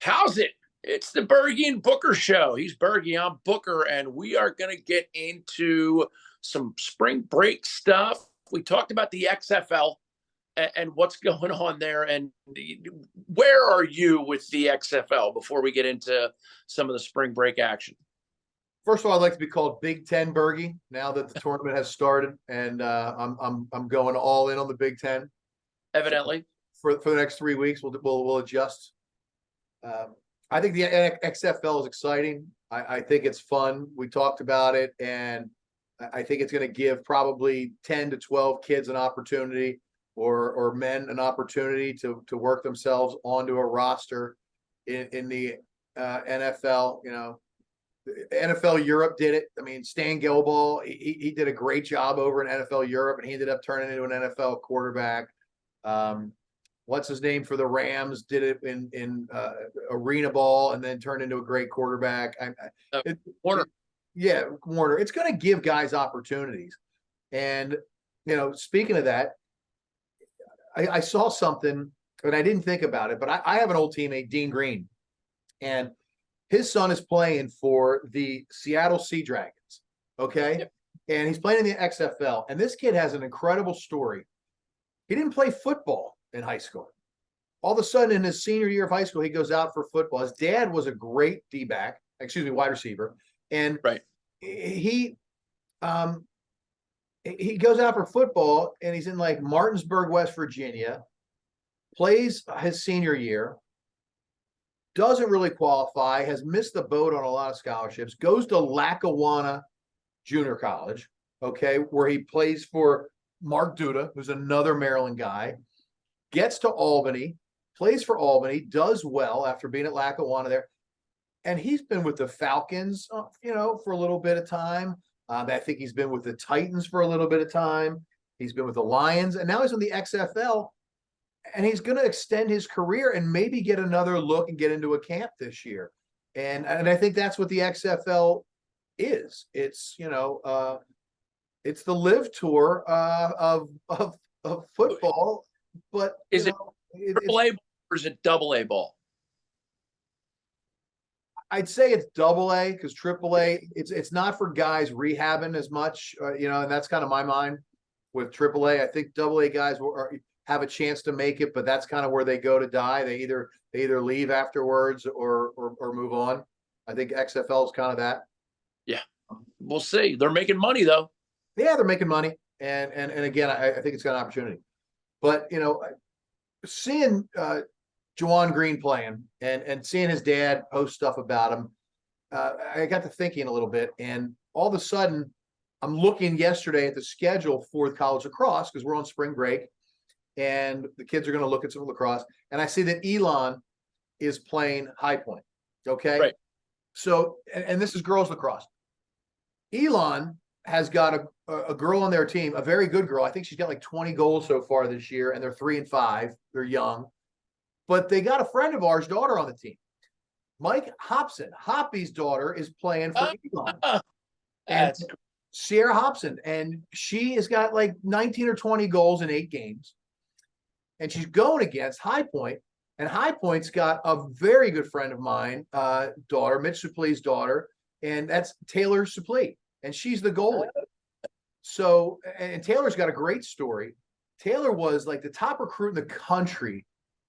How's it? It's the Bergie and Booker show. He's Bergie, I'm Booker, and we are going to get into some spring break stuff. We talked about the XFL and what's going on there. And where are you with the XFL before we get into some of the spring break action? First of all, I'd like to be called Big Ten Bergie now that the tournament has started, and I'm going all in on the Big Ten. Evidently, for the next 3 weeks, we'll adjust. I think the XFL is exciting. I think it's fun. We talked about it, and I think it's going to give probably 10 to 12 kids an opportunity, or men an opportunity to work themselves onto a roster in the NFL. You know, NFL Europe did it. I mean, Stan Gelball, he did a great job over in NFL Europe, and he ended up turning into an NFL quarterback. What's his name for the Rams did it in arena ball and then turned into a great quarterback. Warner. Warner. It's going to give guys opportunities. And, you know, speaking of that, I saw something, and I didn't think about it, but I have an old teammate, Dean Green, and his son is playing for the Seattle Sea Dragons, okay? Yep. And he's playing in the XFL, and this kid has an incredible story. He didn't play football in high school. All of a sudden, in his senior year of high school, he goes out for football. His dad was a great wide receiver, and right. He goes out for football, and he's in like Martinsburg, West Virginia, plays his senior year, doesn't really qualify, has missed the boat on a lot of scholarships, goes to Lackawanna Junior College, okay, where he plays for Mark Duda, who's another Maryland guy, gets to Albany, plays for Albany, does well after being at Lackawanna there. And he's been with the Falcons, for a little bit of time. I think he's been with the Titans for a little bit of time. He's been with the Lions, and now he's in the XFL, and he's going to extend his career and maybe get another look and get into a camp this year. And I think that's what the XFL is. It's, it's the live tour of football, but is it triple A or is it double A ball? I'd say it's double A, because triple A, it's not for guys rehabbing as much, and that's kind of my mind with triple A. I think double A guys have a chance to make it, but that's kind of where they go to die. They either leave afterwards or move on. I think XFL is kind of that. Yeah, we'll see. They're making money though. Yeah, they're making money, and again, I think it's got an opportunity. But seeing Juwan Green playing and seeing his dad post stuff about him, I got to thinking a little bit, and all of a sudden, I'm looking yesterday at the schedule for college lacrosse, because we're on spring break, and the kids are going to look at some lacrosse, and I see that Elon is playing High Point. Okay, right. So, and this is girls lacrosse. Elon has got a girl on their team, a very good girl. I think she's got like 20 goals so far this year, and they're 3 and 5. They're young, but they got a friend of ours' daughter on the team, Mike Hobson. Hoppy's daughter is playing for Elon. And Sierra Hobson, and she has got like 19 or 20 goals in 8 games, and she's going against High Point, and High Point's got a very good friend of mine, daughter, Mitch Supli's daughter, and that's Taylor Supli, and she's the goalie. So, and Taylor's got a great story. Taylor was like the top recruit in the country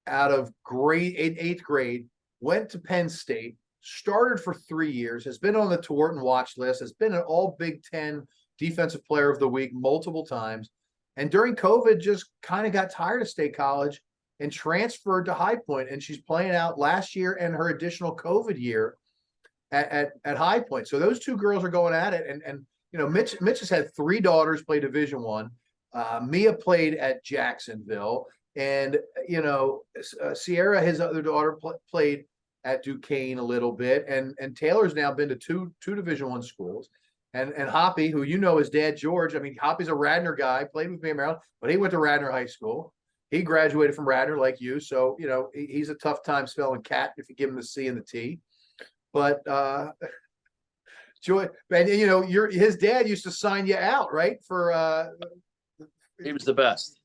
out of eighth grade, went to Penn State, started for 3 years, has been on the Tawarton watch list, has been an all Big Ten Defensive Player of the Week multiple times. And during COVID, just kind of got tired of State College and transferred to High Point. And she's playing out last year and her additional COVID year at High Point. So those two girls are going at it. And Mitch has had 3 daughters play Division I. Mia played at Jacksonville. And, Sierra, his other daughter, played at Duquesne a little bit. And Taylor's now been to two Division I schools. And Hoppy, who his dad, George, I mean, Hoppy's a Radnor guy, played with me in Maryland, but he went to Radnor High School. He graduated from Radnor like you. So, he's a tough time spelling cat if you give him the C and the T. But Joy, and his dad used to sign you out, right? For he was the best.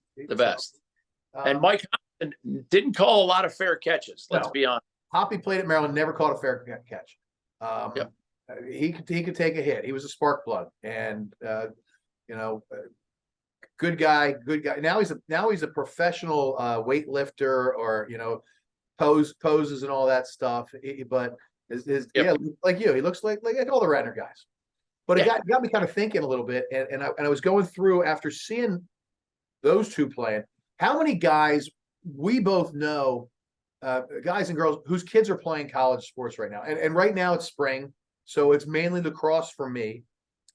And Mike Hobson didn't call a lot of fair catches, let's be honest. Hoppy played at Maryland, never caught a fair catch. Yep. He could take a hit. He was a spark plug, and you know, good guy. Now he's a professional weightlifter, or poses and all that stuff. But his Yep. like you, he looks like all the Radnor guys. But it got me kind of thinking a little bit, and I was going through after seeing those two playing, how many guys we both know, guys and girls whose kids are playing college sports right now. And right now it's spring, so it's mainly lacrosse for me.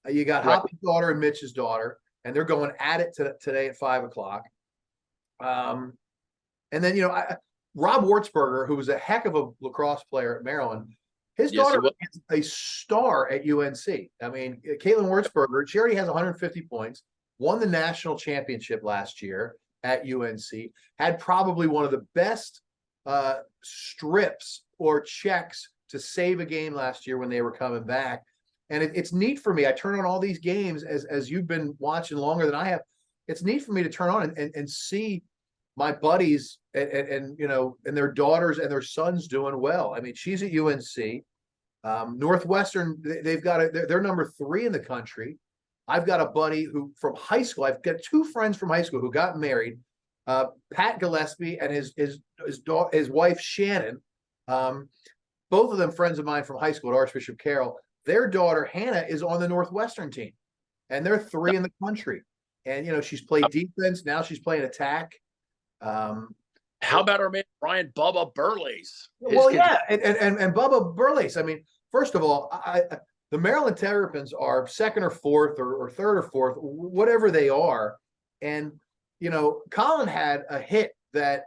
You got Right. Hoppy's daughter and Mitch's daughter, and they're going at it today at 5:00. And then Rob Wartzberger, who was a heck of a lacrosse player at Maryland, his daughter is a star at UNC. I mean, Caitlin Wartzberger, she already has 150 points, won the national championship last year at UNC, had probably one of the best strips or checks to save a game last year when they were coming back. And it's neat for me. I turn on all these games as you've been watching longer than I have. It's neat for me to turn on and see my buddies and their daughters and their sons doing well. I mean, she's at UNC. Northwestern, they've got they're number 3 in the country. I've got a buddy who from high school. I've got 2 friends from high school who got married. Pat Gillespie and his wife Shannon. Both of them friends of mine from high school at Archbishop Carroll. Their daughter Hannah is on the Northwestern team, and they're 3 in the country. And she's played defense. Now she's playing attack. How about our man Brian Bubba Burleys? Well, yeah, and Bubba Burleys. I mean, first of all, the Maryland Terrapins are 2nd or 4th or 3rd or 4th, whatever they are. And Colin had a hit that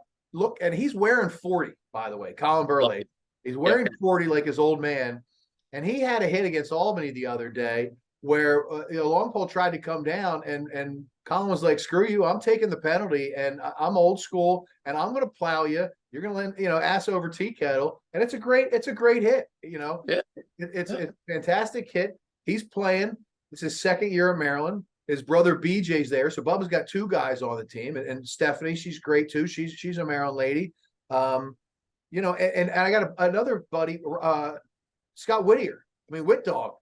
and he's wearing 40, by the way. Colin Burleys, he's wearing 40 like his old man, and he had a hit against Albany the other day where Longpole tried to come down, and Colin was like, "Screw you! I'm taking the penalty, and I'm old school, and I'm going to plow you. You're going to land, ass over tea kettle." And it's a great hit. It's a fantastic hit. He's playing. It's his 2nd year at Maryland. His brother BJ's there, so Bubba's got 2 guys on the team, and Stephanie, she's great too. She's a Maryland lady. And I got another buddy, Scott Whittier. I mean, Whit Dog,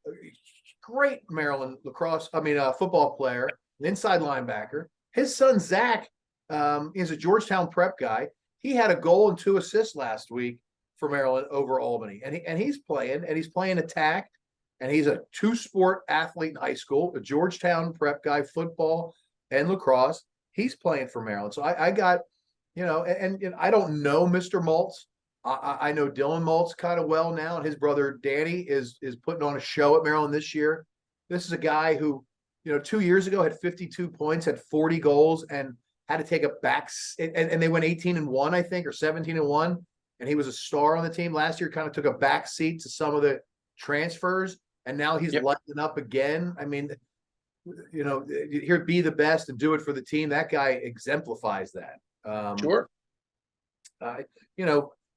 great Maryland football player, an inside linebacker. His son Zach is a Georgetown prep guy. He had a goal and 2 assists last week for Maryland over Albany, and he's playing attack, and he's a 2-sport athlete in high school, a Georgetown prep guy, football and lacrosse. He's playing for Maryland. So I got, and I don't know Mr. Maltz. I know Dylan Maltz kind of well now, and his brother Danny is putting on a show at Maryland this year. This is a guy who, 2 years ago had 52 points, had 40 goals, and had to take a back, and they went 18-1, I think, or 17-1, and he was a star on the team. Last year kind of took a back seat to some of the transfers, and now he's lighting up again. I mean, here, be the best and do it for the team. That guy exemplifies that. Sure.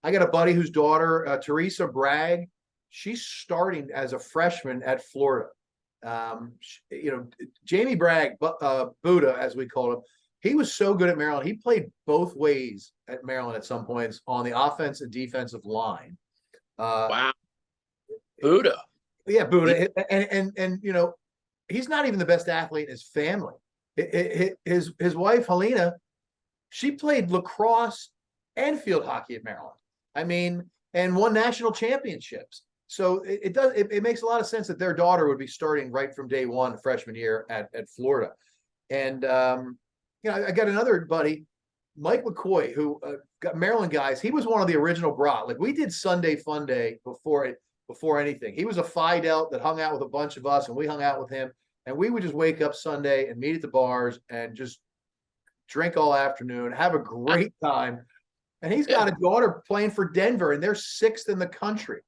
I got a buddy whose daughter, Teresa Bragg, she's starting as a freshman at Florida. Jamie Bragg, Buddha, as we call him, he was so good at Maryland. He played both ways at Maryland at some points on the offense and defensive line. Wow. Buddha. Yeah, Buddha. And he's not even the best athlete in his family. His wife, Helena, she played lacrosse and field hockey at Maryland. I mean, and won national championships. So it makes a lot of sense that their daughter would be starting right from day one, freshman year at Florida. And, I got another buddy, Mike McCoy, who got Maryland guys. He was one of the original brat. Like, we did Sunday Fun Day before anything. He was a Phi Delt that hung out with a bunch of us, and we hung out with him. And we would just wake up Sunday and meet at the bars and just drink all afternoon, have a great time. And he's got a daughter playing for Denver, and they're 6th in the country.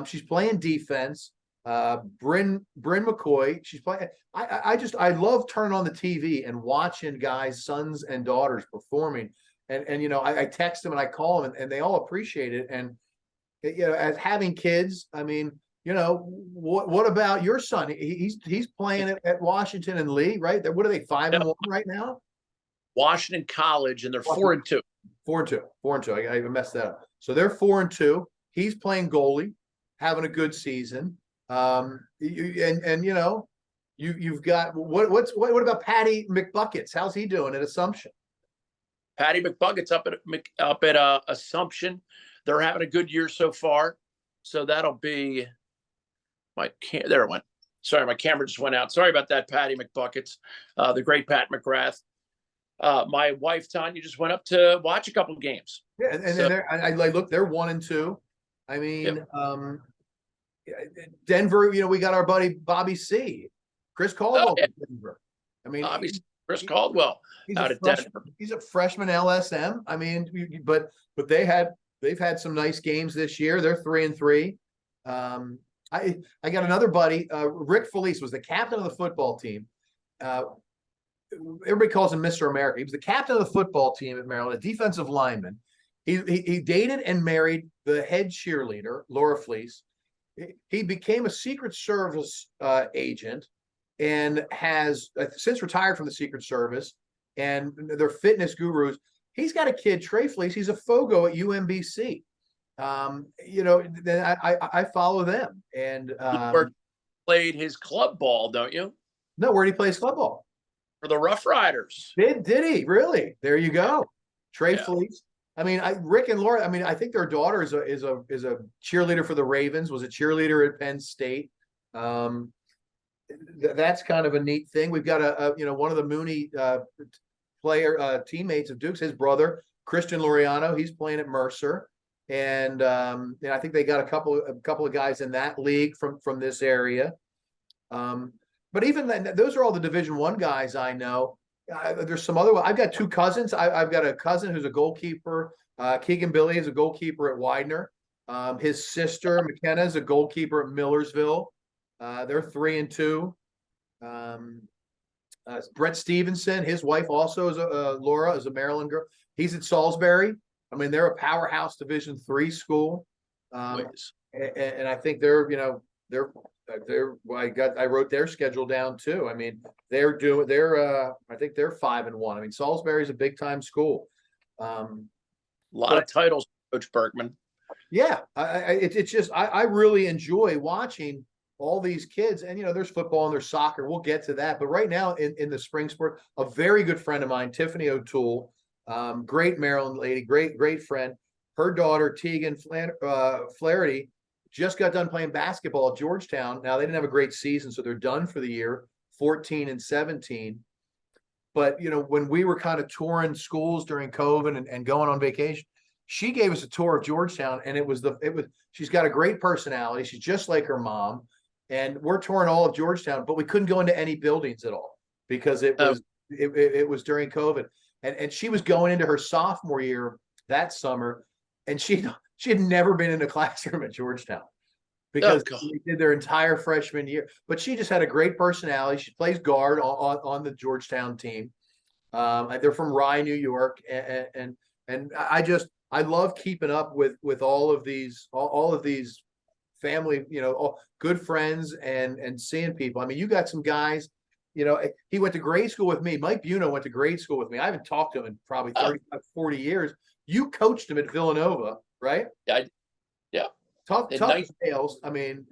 She's playing defense. Bryn McCoy, she's playing. I love turning on the TV and watching guys' sons and daughters performing. And I text them and I call them, and they all appreciate it. And as having kids, I mean, what about your son? He's playing at Washington and Lee, right? What are they, 5-1 right now? Washington College, and they're 4-2. 4-2. I even messed that up. So they're 4-2. He's playing goalie, having a good season. You've got what about Patty McBuckets? How's he doing at Assumption? Patty McBucket's up at Assumption. They're having a good year so far. So that'll be there it went. Sorry, my camera just went out. Sorry about that, Patty McBuckets, the great Pat McGrath. My wife Tanya just went up to watch a couple of games. Yeah, and So, I look, they're 1-2. I mean, yep. Denver, we got our buddy Bobby C. Chris Caldwell yeah. Denver. I mean, Obviously, Chris Caldwell out of Denver. He's a freshman LSM. I mean, but they've had some nice games this year. They're 3-3. I got another buddy, Rick Felice was the captain of the football team. Everybody calls him Mr. America. He was the captain of the football team at Maryland, a defensive lineman. He dated and married the head cheerleader, Laura Felice. He became a Secret Service agent and has since retired from the Secret Service, and they're fitness gurus. He's got a kid, Trey Fleece. He's a FOGO at UMBC. Then I follow them. And played his club ball, don't you? No, where did he play his club ball? For the Rough Riders. Did he really? There you go, Trey Fleece. I mean, Rick and Laura. I mean, I think their daughter is a cheerleader for the Ravens. Was a cheerleader at Penn State. That's kind of a neat thing. We've got one of the Mooney teammates of Duke's, his brother Christian Laureano. He's playing at Mercer, and I think they got a couple of guys in that league from this area. But even then, those are all the Division I guys I know. There's some other. I've got two cousins. I've got a cousin who's a goalkeeper. Keegan Billy is a goalkeeper at Widener. His sister McKenna is a goalkeeper at Millersville. They're 3-2. Brett Stevenson, his wife also is Laura, is a Maryland girl. He's at Salisbury. I mean, they're a powerhouse Division III school. And I think I wrote their schedule down too. I mean, I think they're 5-1. I mean, Salisbury's a big time school. A lot of titles, Coach Berkman. Yeah, it's just I really enjoy watching all these kids, and there's football and there's soccer. We'll get to that, but right now in the spring sport, a very good friend of mine, Tiffany O'Toole, great Maryland lady, great friend. Her daughter Tegan Flaherty just got done playing basketball at Georgetown. Now they didn't have a great season, so they're done for the year, 14-17. But when we were kind of touring schools during COVID and going on vacation, she gave us a tour of Georgetown, and she's got a great personality. She's just like her mom. And we're touring all of Georgetown, but we couldn't go into any buildings at all because it was during COVID. And she was going into her sophomore year that summer, and she had never been in a classroom at Georgetown because they did their entire freshman year. But she just had a great personality. She plays guard on the Georgetown team. They're from Rye, New York, and I love keeping up with all of these family, good friends and seeing people. I mean, you got some guys, he went to grade school with me. Mike Buno went to grade school with me. I haven't talked to him in probably 35, 40 years. You coached him at Villanova, right? Yeah. Tough sales. I mean,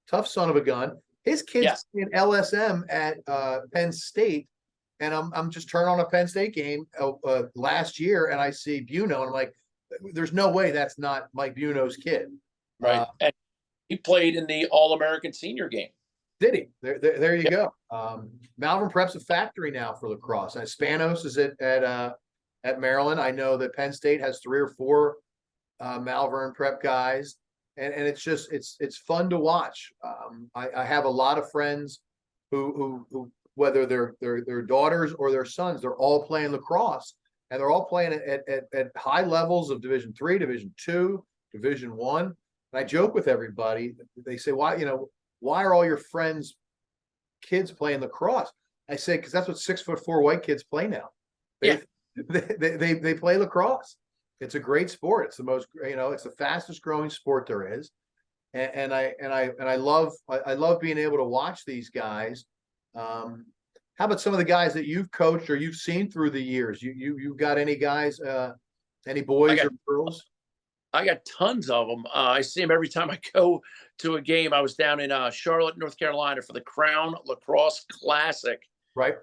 tough son of a gun. His kid's in LSM at Penn State. And I'm just turning on a Penn State game last year, and I see Buno, and I'm like, there's no way that's not Mike Buno's kid. Right. And he played in the All-American senior game. Did he? There you go. Malvern Prep's a factory now for lacrosse. And Spanos is at Maryland. I know that Penn State has 3 or 4 Malvern Prep guys, and it's just it's fun to watch. I have a lot of friends who whether they're daughters or their sons, they're all playing lacrosse, and they're all playing at high levels of Division III, Division II, Division I. And I joke with everybody. They say, why are all your friends' kids playing lacrosse? I say, because that's what 6'4" white kids play now. They play lacrosse. It's a great sport. It's the most, it's the fastest growing sport there is. And I love being able to watch these guys. How about some of the guys that you've coached or you've seen through the years? You got any guys, any boys or girls? I got tons of them. I see them every time I go to a game. I was down in Charlotte, North Carolina for the Crown Lacrosse Classic. Right.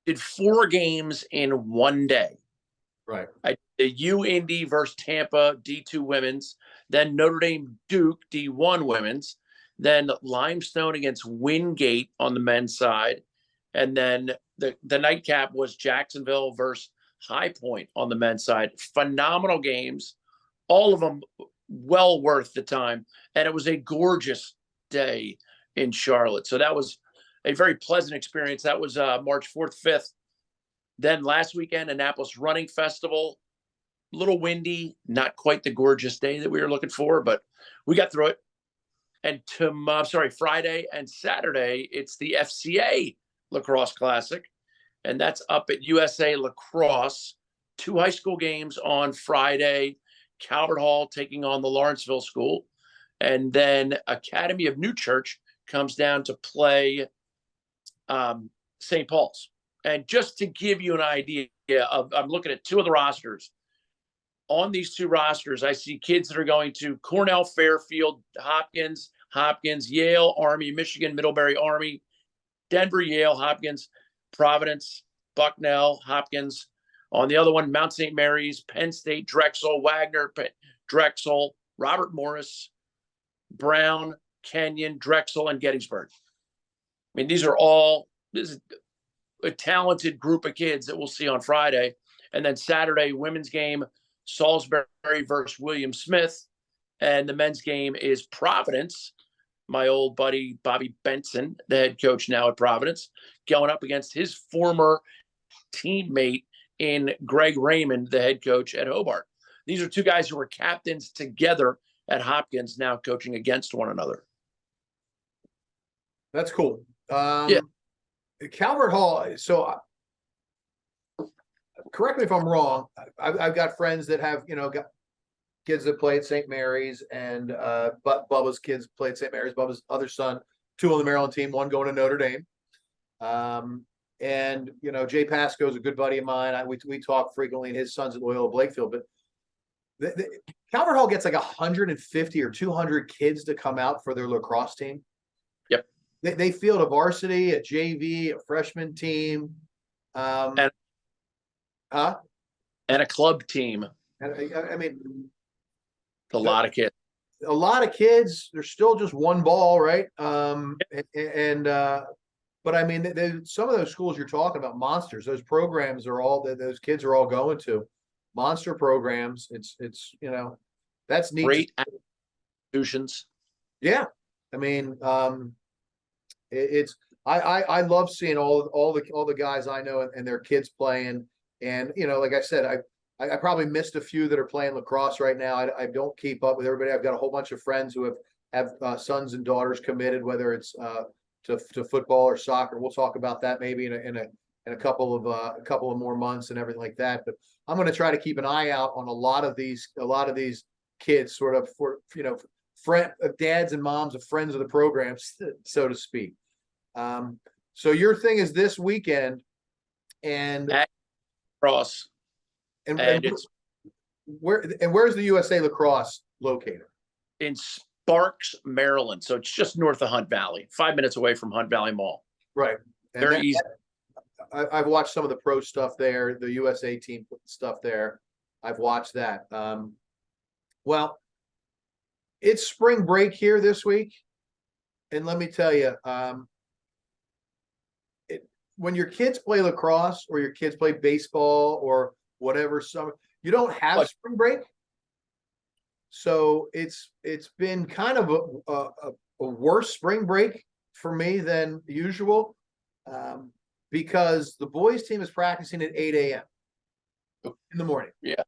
Did 4 games in one day. Right. I did U Indy versus Tampa D2 women's, then Notre Dame Duke D1 women's, then Limestone against Wingate on the men's side, and then the nightcap was Jacksonville versus High Point on the men's side. Phenomenal games, all of them well worth the time, and it was a gorgeous day in Charlotte. So that was a very pleasant experience. That was March 4th, 5th. Then last weekend, Annapolis Running Festival, a little windy, not quite the gorgeous day that we were looking for, but we got through it. And Friday and Saturday, it's the FCA Lacrosse Classic, and that's up at USA Lacrosse. 2 high school games on Friday, Calvert Hall taking on the Lawrenceville School, and then Academy of New Church comes down to play St. Paul's. And just to give you an idea I'm looking at 2 of the rosters. On these 2 rosters, I see kids that are going to Cornell, Fairfield, Hopkins, Yale, Army, Michigan, Middlebury, Army, Denver, Yale, Hopkins, Providence, Bucknell, Hopkins. On the other one, Mount St. Mary's, Penn State, Drexel, Wagner, Drexel, Robert Morris, Brown, Kenyon, Drexel, and Gettysburg. I mean, this is a talented group of kids that we'll see on Friday. And then Saturday, women's game, Salisbury versus William Smith. And the men's game is Providence. My old buddy, Bobby Benson, the head coach now at Providence, going up against his former teammate in Greg Raymond, the head coach at Hobart. These are 2 guys who were captains together at Hopkins, now coaching against one another. That's cool. Yeah. Calvert Hall. So correct me if I'm wrong. I've got friends that have, got kids that play at St. Mary's, and but Bubba's kids play at St. Mary's. Bubba's other son, 2 on the Maryland team, 1 going to Notre Dame. And Jay Pascoe is a good buddy of mine. We talk frequently, and his son's at Loyola Blakefield. But the Calvert Hall gets like 150 or 200 kids to come out for their lacrosse team. Yep. They field a varsity, a JV, a freshman team, and a club team. And I mean, a lot of kids. A lot of kids. There's still just 1 ball, right? But I mean, some of those schools you're talking about, monsters. Those programs are all those kids are all going to monster programs. It's that's neat. Great institutions. Yeah, I mean, I love seeing all the guys I know and their kids playing. And like I said, I probably missed a few that are playing lacrosse right now. I don't keep up with everybody. I've got a whole bunch of friends who have sons and daughters committed, whether it's to football or soccer. We'll talk about that maybe in a couple of more months and everything like that. But I'm going to try to keep an eye out on a lot of these kids, sort of for friend dads and moms of friends of the programs, so to speak. So your thing is this weekend, and Cross, and it's where's the USA Lacrosse located? In Sparks, Maryland. So it's just north of Hunt Valley, 5 minutes away from Hunt Valley Mall. Right. Very easy. I've watched some of the pro stuff there, the USA team stuff there. I've watched that. Well, it's spring break here this week. And let me tell you, when your kids play lacrosse or your kids play baseball or whatever, you don't have spring break. So it's been kind of a worse spring break for me than usual, because the boys team is practicing at 8 a.m. in the morning. Yeah.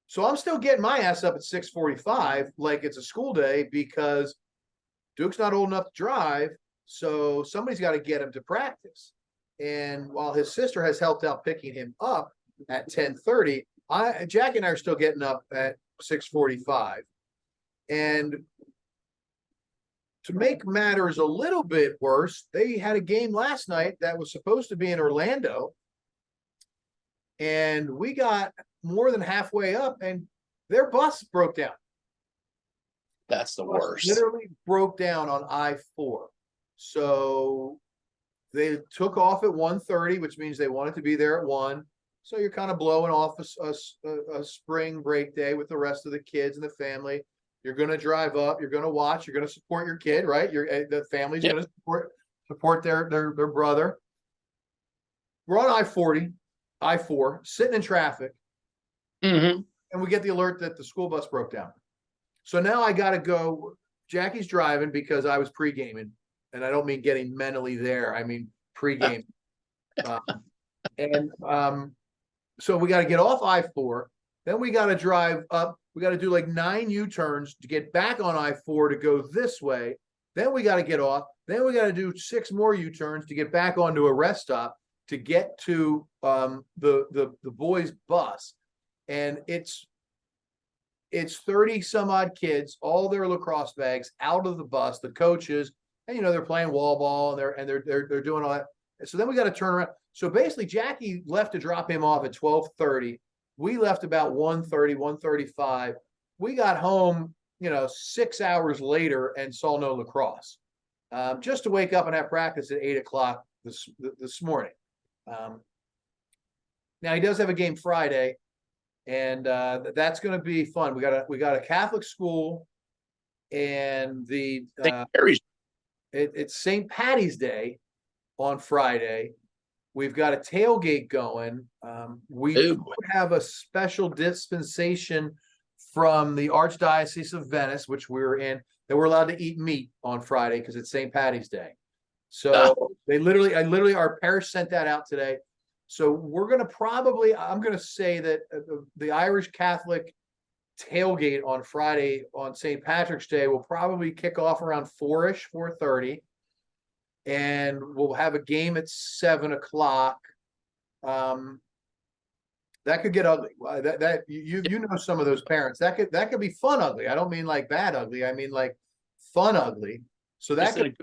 So I'm still getting my ass up at 6:45 like it's a school day, because Duke's not old enough to drive. So somebody's got to get him to practice. And while his sister has helped out picking him up at 10:30, Jackie and I are still getting up at 6:45. And to make matters a little bit worse, they had a game last night that was supposed to be in Orlando. And we got more than halfway up, and Their bus broke down. That's the worst. Literally broke down on I-4. So they took off at 1:30, which means they wanted to be there at 1. So you're kind of blowing off a spring break day with the rest of the kids and the family. You're going to drive up. You're going to watch. You're going to support your kid, right? The family's going to support their brother. We're on I-4, sitting in traffic, Mm-hmm. and we get the alert that the school bus broke down. So now I got to go. Jackie's driving because I was pre-gaming, and I don't mean getting mentally there. I mean pre-game. So we got to get off I-4. Then we got to drive up. We got to do like 9 U-turns to get back on I-4 to go this way. Then we got to get off. Then we got to do 6 more U-turns to get back onto a rest stop to get to the boys' bus. And it's 30 some odd kids, all their lacrosse bags out of the bus, the coaches, and they're playing wall ball and they're doing all that. And so then we got to turn around. So basically Jackie left to drop him off at 12:30. We left about 1:30, 1:35. We got home, 6 hours later and saw no lacrosse. Just to wake up and have practice at 8:00 this morning. Now he does have a game Friday, and that's going to be fun. We got a Catholic school, and it's St. Patty's Day on Friday. We've got a tailgate going. We have a special dispensation from the Archdiocese of Venice, which we're in, that we're allowed to eat meat on Friday because it's St. Patty's Day. So our parish sent that out today. So we're going to I'm going to say that the Irish Catholic tailgate on Friday on St. Patrick's Day will probably kick off around 4-ish, 4:30. And we'll have a game at 7:00. That could get ugly. You know some of those parents. That could be fun ugly. I don't mean like bad ugly. I mean like fun ugly. So that could,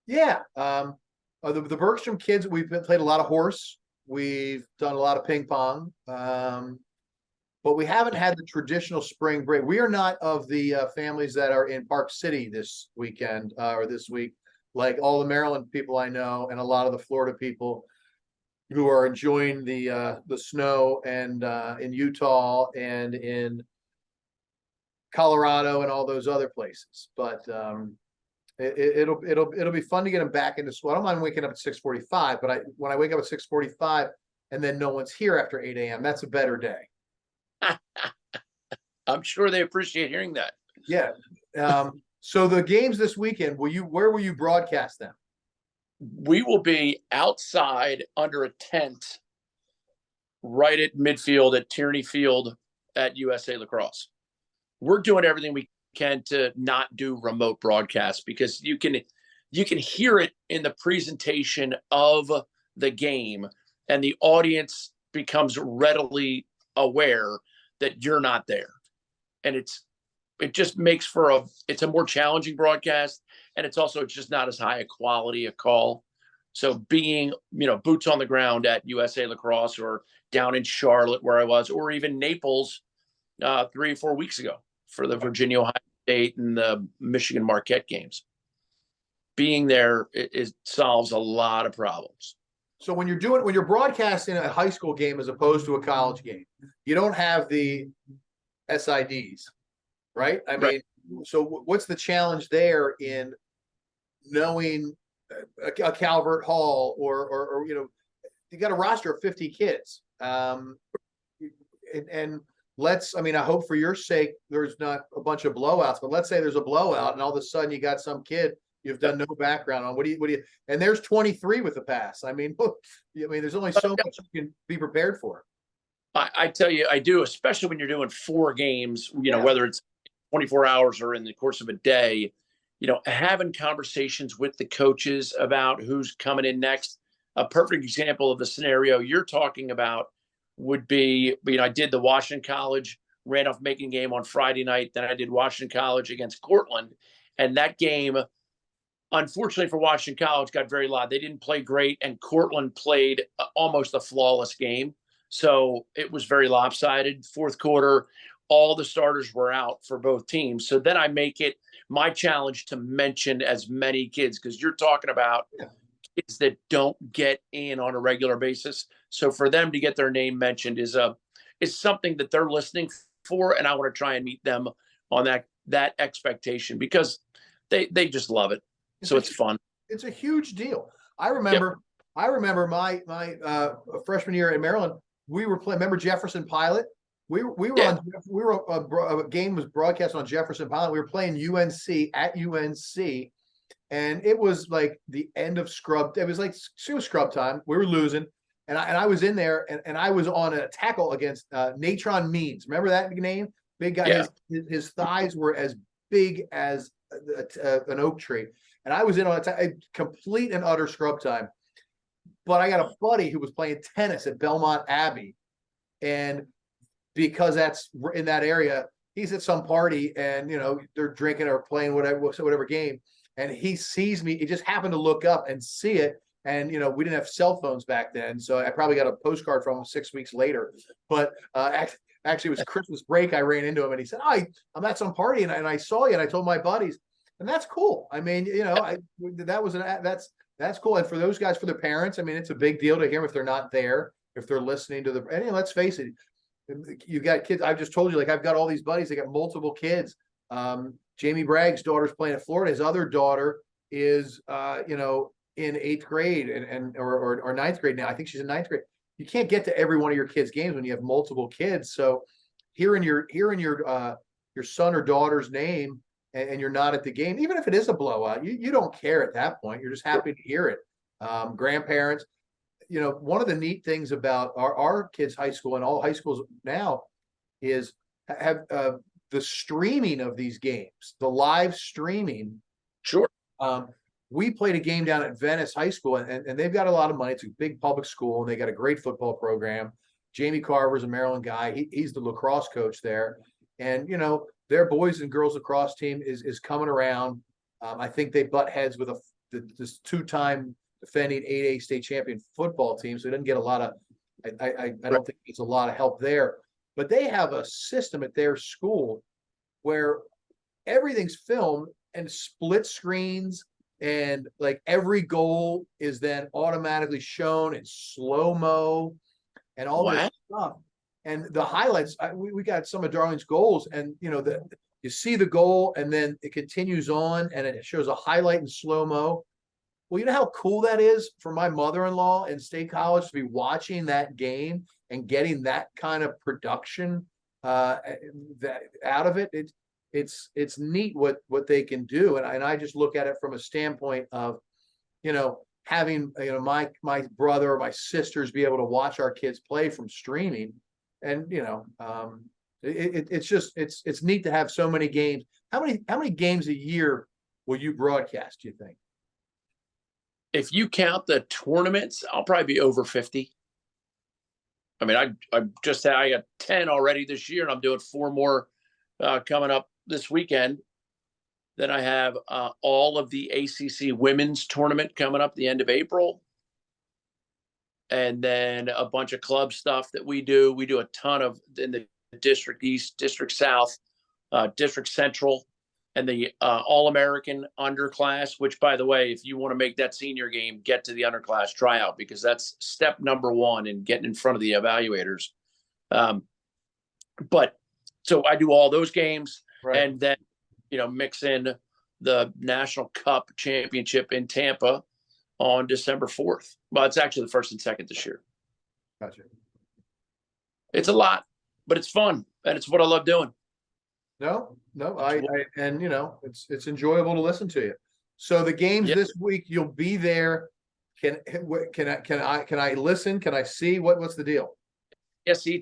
yeah. The Bergstrom kids, we've played a lot of horse. We've done a lot of ping pong. But we haven't had the traditional spring break. We are not of the families that are in Park City this weekend or this week, like all the Maryland people I know and a lot of the Florida people who are enjoying the snow and in Utah and in Colorado and all those other places. But it'll be fun to get them back into school. I don't mind waking up at 6:45, but when I wake up at 6:45 and then no one's here after 8 a.m., that's a better day. I'm sure they appreciate hearing that. Yeah. So the games this weekend, where will you broadcast them? We will be outside under a tent right at midfield at Tierney Field at USA Lacrosse. We're doing everything we can to not do remote broadcasts because you can hear it in the presentation of the game, and the audience becomes readily aware that you're not there. And it just makes for it's a more challenging broadcast, and it's just not as high a quality a call. So being, boots on the ground at USA Lacrosse or down in Charlotte where I was, or even Naples 3 or 4 weeks ago for the Virginia Ohio State and the Michigan Marquette games. Being there solves a lot of problems. So when you're broadcasting a high school game as opposed to a college game, you don't have the SIDs, right? I mean, so what's the challenge there in knowing a Calvert Hall or you got a roster of 50 kids. And I hope for your sake, there's not a bunch of blowouts, but let's say there's a blowout and all of a sudden you got some kid you've done no background on. What do you, and there's 23 with the pass. I mean, there's only so much you can be prepared for. I tell you, I do, especially when you're doing 4 games, whether it's 24 hours or in the course of a day, having conversations with the coaches about who's coming in next. A perfect example of the scenario you're talking about would be, I did the Washington College Randolph-Macon game on Friday night. Then I did Washington College against Cortland. And that game, unfortunately for Washington College, got very loud. They didn't play great, and Cortland played almost a flawless game. So it was very lopsided. Fourth quarter, all the starters were out for both teams. So then I make it my challenge to mention as many kids, because you're talking about kids that don't get in on a regular basis. So for them to get their name mentioned is something that they're listening for, and I want to try and meet them on that expectation, because they just love it. So it's fun. It's a huge deal. I Yep. remember my freshman year in Maryland. We were playing. Remember Jefferson Pilot? We were Yeah. a game was broadcast on Jefferson Pilot. We were playing UNC at UNC, and it was like the end of scrub. It was like scrub time. We were losing, and I was in there, and I was on a tackle against Natron Means. Remember that name? Big guy. Yeah. His thighs were as big as an oak tree, and I was in on a complete and utter scrub time. But I got a buddy who was playing tennis at Belmont Abbey, and because that's in that area, he's at some party, and they're drinking or playing whatever game, and he sees me. He just happened to look up and see it, and we didn't have cell phones back then, so I probably got a postcard from him 6 weeks later. But actually, it was Christmas break. I ran into him, and he said, "I'm at some party, and I saw you, and I told my buddies." And that's cool. I mean, that's cool. And for those guys, for their parents, I mean, it's a big deal to hear them if they're not there, if they're listening to and let's face it, you got kids. I've just told you, like, I've got all these buddies. They got multiple kids. Jamie Bragg's daughter's playing at Florida. His other daughter is, in 8th grade or 9th grade now. I think she's in 9th grade. You can't get to every one of your kids' games when you have multiple kids. So hearing your son or daughter's name, and you're not at the game, even if it is a blowout, you don't care at that point. You're just happy to hear it. Grandparents, one of the neat things about our kids' high school and all high schools now is have the streaming of these games, the live streaming. Sure. We played a game down at Venice High School, and they've got a lot of money. It's a big public school, and they got a great football program. Jamie Carver's a Maryland guy. He's the lacrosse coach there. And, their boys and girls lacrosse team is coming around. I think they butt heads with this 2-time defending 8A state champion football team. So it doesn't get a lot of, I don't think it's a lot of help there. But they have a system at their school where everything's filmed and split screens, and like every goal is then automatically shown in slow-mo and all this stuff. And the highlights, we got some of Darlene's goals, and you see the goal, and then it continues on, and it shows a highlight in slow-mo. Well, you know how cool that is for my mother-in-law in State College to be watching that game and getting that kind of production out of it. It's neat what they can do, and I just look at it from a standpoint of, having my brother or my sisters be able to watch our kids play from streaming. And it's neat to have so many games. How many games a year will you broadcast, do you think? If you count the tournaments, I'll probably be over 50. I mean, I got 10 already this year, and I'm doing 4 more coming up this weekend. Then I have all of the ACC women's tournament coming up the end of April. And then a bunch of club stuff that we do. We do a ton of in the District East, District South, District Central, and the All-American underclass, which, by the way, if you want to make that senior game, get to the underclass tryout, because that's step number 1 in getting in front of the evaluators. But so I do all those games, right, and then, mix in the National Cup Championship in Tampa on December 4th. Well, it's actually the 1st and 2nd this year. Gotcha. It's a lot, but it's fun, and it's what I love doing. No, it's enjoyable to listen to you. So the games this week, you'll be there. Can I listen? Can I see what's the deal? CSE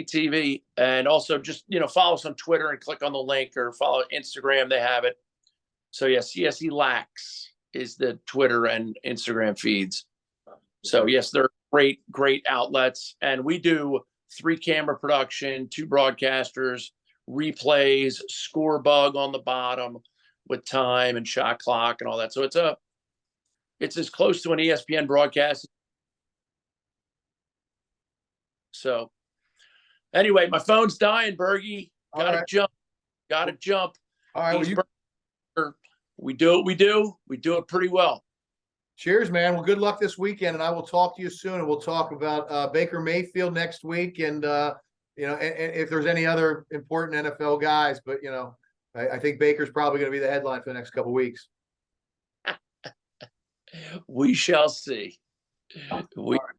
TV, and also just follow us on Twitter and click on the link, or follow Instagram. They have it. So CSE Lax is the Twitter and Instagram feeds. So yes, they're great outlets, and we do 3-camera production, 2 broadcasters, replays, score bug on the bottom with time and shot clock and all that. So it's as close to an ESPN broadcast. So Anyway, my phone's dying, Bergie. All Gotta right. jump. Gotta jump. All right. Well, He's Berger. We do what we do. We do it pretty well. cheers, man. Well, good luck this weekend, and I will talk to you soon. And we'll talk about Baker Mayfield next week, and and if there's any other important NFL guys. But I think Baker's probably going to be the headline for the next couple of weeks. We shall see. We